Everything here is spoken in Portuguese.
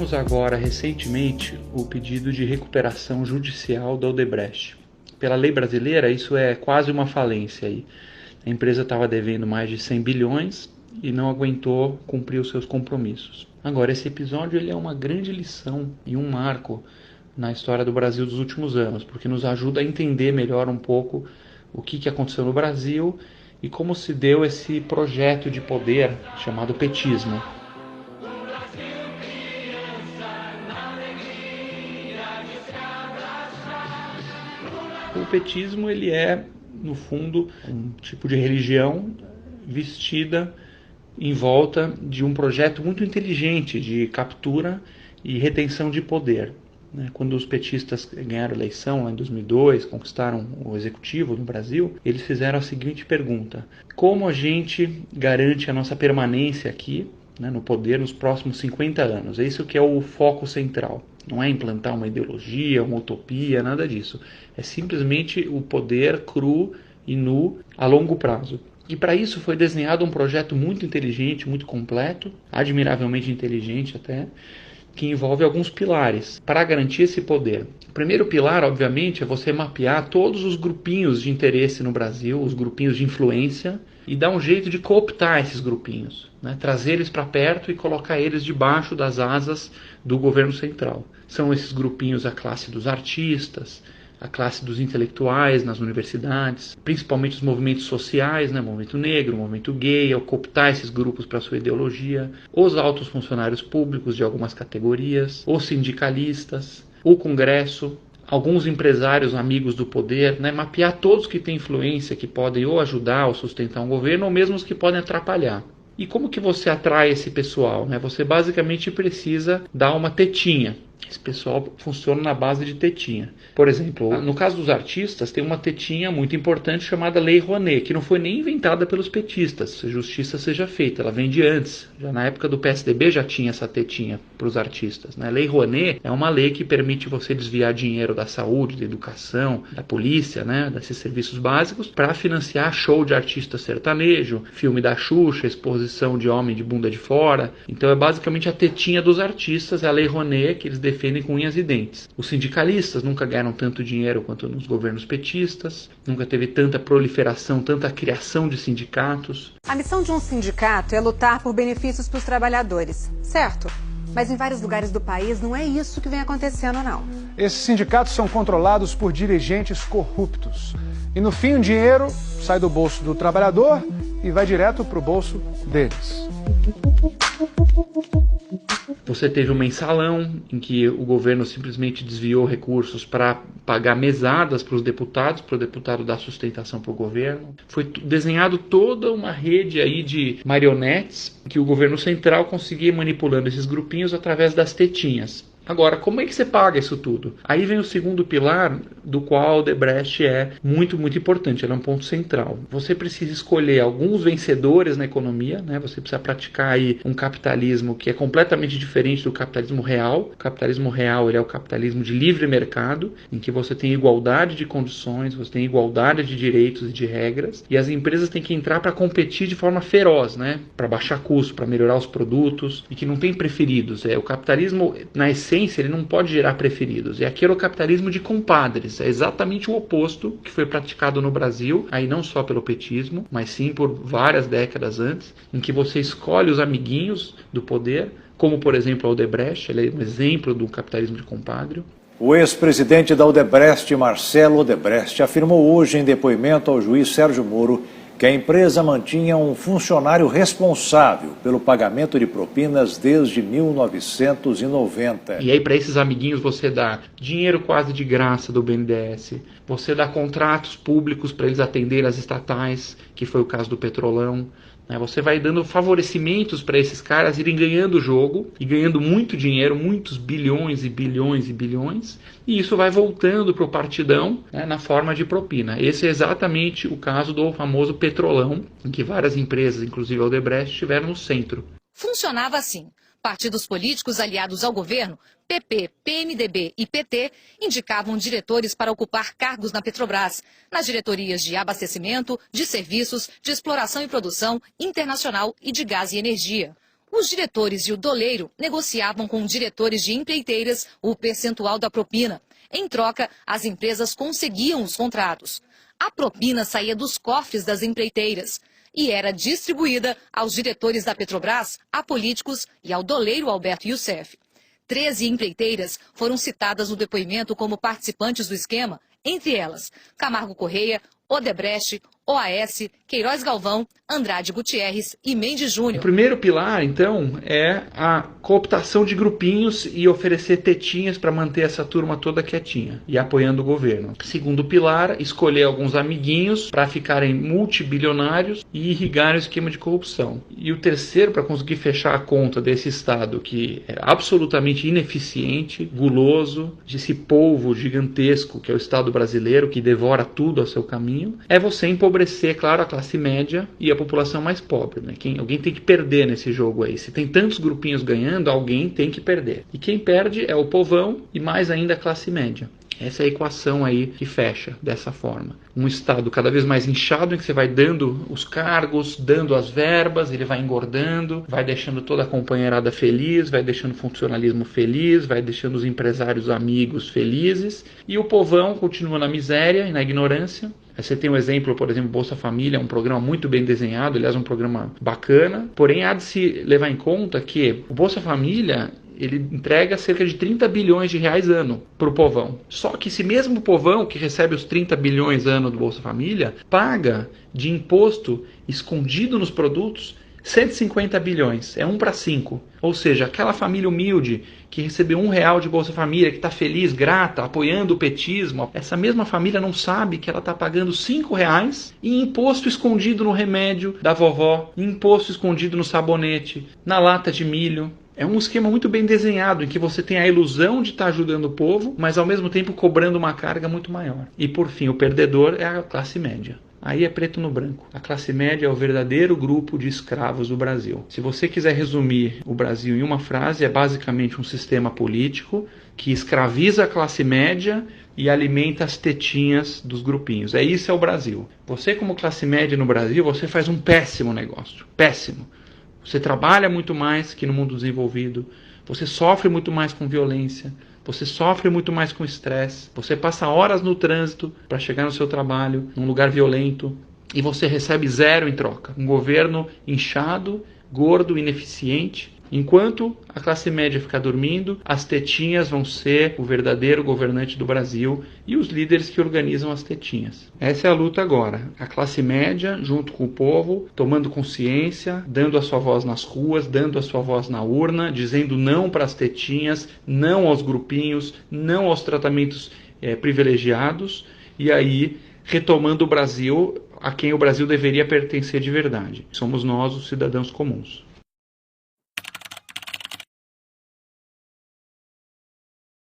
tivemos agora, recentemente, o pedido de recuperação judicial da Odebrecht. Pela lei brasileira, isso é quase uma falência aí. A empresa estava devendo mais de 100 bilhões e não aguentou cumprir os seus compromissos. Agora, esse episódio ele é uma grande lição e um marco na história do Brasil dos últimos anos, porque nos ajuda a entender melhor um pouco o que aconteceu no Brasil e como se deu esse projeto de poder chamado petismo. O petismo ele é, no fundo, um tipo de religião vestida em volta de um projeto muito inteligente de captura e retenção de poder. Quando os petistas ganharam a eleição lá em 2002, conquistaram o executivo no Brasil, eles fizeram a seguinte pergunta: como a gente garante a nossa permanência aqui, no poder nos próximos 50 anos? É isso que é o foco central. Não é implantar uma ideologia, uma utopia, nada disso. É simplesmente o poder cru e nu a longo prazo. E para isso foi desenhado um projeto muito inteligente, muito completo, admiravelmente inteligente até, que envolve alguns pilares para garantir esse poder. O primeiro pilar, obviamente, é você mapear todos os grupinhos de interesse no Brasil, os grupinhos de influência, e dar um jeito de cooptar esses grupinhos, trazer eles para perto e colocar eles debaixo das asas do governo central. São esses grupinhos a classe dos artistas, a classe dos intelectuais nas universidades, principalmente os movimentos sociais, movimento negro, movimento gay, ao cooptar esses grupos para sua ideologia, os altos funcionários públicos de algumas categorias, os sindicalistas, o Congresso, alguns empresários amigos do poder, mapear todos que têm influência, que podem ou ajudar ou sustentar um governo, ou mesmo os que podem atrapalhar. E como que você atrai esse pessoal? Você basicamente precisa dar uma tetinha. Esse pessoal funciona na base de tetinha. Por exemplo, no caso dos artistas, tem uma tetinha muito importante chamada Lei Rouanet, que não foi nem inventada pelos petistas, se justiça seja feita, ela vem de antes. Já na época do PSDB já tinha essa tetinha para os artistas. A Lei Rouanet é uma lei que permite você desviar dinheiro da saúde, da educação, da polícia, desses serviços básicos, para financiar show de artista sertanejo, filme da Xuxa, exposição de homem de bunda de fora. Então é basicamente a tetinha dos artistas, é a Lei Rouanet, que eles defendem com unhas e dentes. Os sindicalistas nunca ganharam tanto dinheiro quanto nos governos petistas, nunca teve tanta proliferação, tanta criação de sindicatos. A missão de um sindicato é lutar por benefícios para os trabalhadores, certo? Mas em vários lugares do país não é isso que vem acontecendo, não. Esses sindicatos são controlados por dirigentes corruptos. E no fim o dinheiro sai do bolso do trabalhador e vai direto para o bolso deles. Você teve um mensalão em que o governo simplesmente desviou recursos para pagar mesadas para os deputados, para o deputado dar sustentação para o governo. Foi desenhado toda uma rede aí de marionetes que o governo central conseguia ir manipulando esses grupinhos através das tetinhas. Agora, como é que você paga isso tudo? Aí vem o segundo pilar, do qual a Odebrecht é muito, muito importante. Ela é um ponto central. Você precisa escolher alguns vencedores na economia, Você precisa praticar aí um capitalismo que é completamente diferente do capitalismo real. O capitalismo real ele é o capitalismo de livre mercado, em que você tem igualdade de condições, você tem igualdade de direitos e de regras, e as empresas têm que entrar para competir de forma feroz, Para baixar custo, para melhorar os produtos, e que não tem preferidos. O capitalismo, na essência, ele não pode gerar preferidos. E aqui era o capitalismo de compadres. É exatamente o oposto que foi praticado no Brasil, aí não só pelo petismo, mas sim por várias décadas antes, em que você escolhe os amiguinhos do poder, como por exemplo a Odebrecht, ele é um exemplo do capitalismo de compadre. O ex-presidente da Odebrecht, Marcelo Odebrecht, afirmou hoje em depoimento ao juiz Sérgio Moro que a empresa mantinha um funcionário responsável pelo pagamento de propinas desde 1990. E aí para esses amiguinhos você dá dinheiro quase de graça do BNDES, você dá contratos públicos para eles atenderem as estatais, que foi o caso do Petrolão. Você vai dando favorecimentos para esses caras irem ganhando o jogo e ganhando muito dinheiro, muitos bilhões e bilhões e bilhões, e isso vai voltando para o partidão na forma de propina. Esse é exatamente o caso do famoso Petrolão, em que várias empresas, inclusive a Odebrecht, estiveram no centro. Funcionava assim. Partidos políticos aliados ao governo, PP, PMDB e PT, indicavam diretores para ocupar cargos na Petrobras, nas diretorias de abastecimento, de serviços, de exploração e produção internacional e de gás e energia. Os diretores e o doleiro negociavam com diretores de empreiteiras o percentual da propina. Em troca, as empresas conseguiam os contratos. A propina saía dos cofres das empreiteiras e era distribuída aos diretores da Petrobras, a políticos e ao doleiro Alberto Youssef. 13 empreiteiras foram citadas no depoimento como participantes do esquema, entre elas Camargo Correia, Odebrecht, OAS, Queiroz Galvão, Andrade Gutierrez e Mendes Júnior. O primeiro pilar, então, é a cooptação de grupinhos e oferecer tetinhas para manter essa turma toda quietinha e apoiando o governo. Segundo pilar, escolher alguns amiguinhos para ficarem multibilionários e irrigar o esquema de corrupção. E o terceiro, para conseguir fechar a conta desse Estado que é absolutamente ineficiente, guloso, desse polvo gigantesco que é o Estado brasileiro, que devora tudo ao seu caminho, é você empobrecer, claro, a classe média e a população mais pobre, né? Alguém tem que perder nesse jogo aí. Se tem tantos grupinhos ganhando, alguém tem que perder. E quem perde é o povão e mais ainda a classe média. Essa é a equação aí que fecha dessa forma. Um Estado cada vez mais inchado, em que você vai dando os cargos, dando as verbas, ele vai engordando, vai deixando toda a companheirada feliz, vai deixando o funcionalismo feliz, vai deixando os empresários amigos felizes, e o povão continua na miséria e na ignorância. Você tem um exemplo, por exemplo, Bolsa Família, um programa muito bem desenhado, aliás, um programa bacana, porém há de se levar em conta que o Bolsa Família, ele entrega cerca de 30 bilhões de reais ano para o povão. Só que esse mesmo povão que recebe os 30 bilhões ano do Bolsa Família, paga de imposto escondido nos produtos 150 bilhões, é 1 para 5. Ou seja, aquela família humilde que recebeu R$1 de Bolsa Família, que está feliz, grata, apoiando o petismo, essa mesma família não sabe que ela está pagando R$5 em imposto escondido no remédio da vovó, em imposto escondido no sabonete, na lata de milho. É um esquema muito bem desenhado, em que você tem a ilusão de estar ajudando o povo, mas ao mesmo tempo cobrando uma carga muito maior. E por fim, o perdedor é a classe média. Aí é preto no branco. A classe média é o verdadeiro grupo de escravos do Brasil. Se você quiser resumir o Brasil em uma frase, é basicamente um sistema político que escraviza a classe média e alimenta as tetinhas dos grupinhos. Isso é o Brasil. Você, como classe média no Brasil, você faz um péssimo negócio. Péssimo. Você trabalha muito mais que no mundo desenvolvido. Você sofre muito mais com violência. Você sofre muito mais com estresse. Você passa horas no trânsito para chegar no seu trabalho, num lugar violento, e você recebe zero em troca. Um governo inchado, gordo, ineficiente. Enquanto a classe média ficar dormindo, as tetinhas vão ser o verdadeiro governante do Brasil e os líderes que organizam as tetinhas. Essa é a luta agora. A classe média, junto com o povo, tomando consciência, dando a sua voz nas ruas, dando a sua voz na urna, dizendo não para as tetinhas, não aos grupinhos, não aos tratamentos privilegiados, e aí retomando o Brasil a quem o Brasil deveria pertencer de verdade. Somos nós, os cidadãos comuns.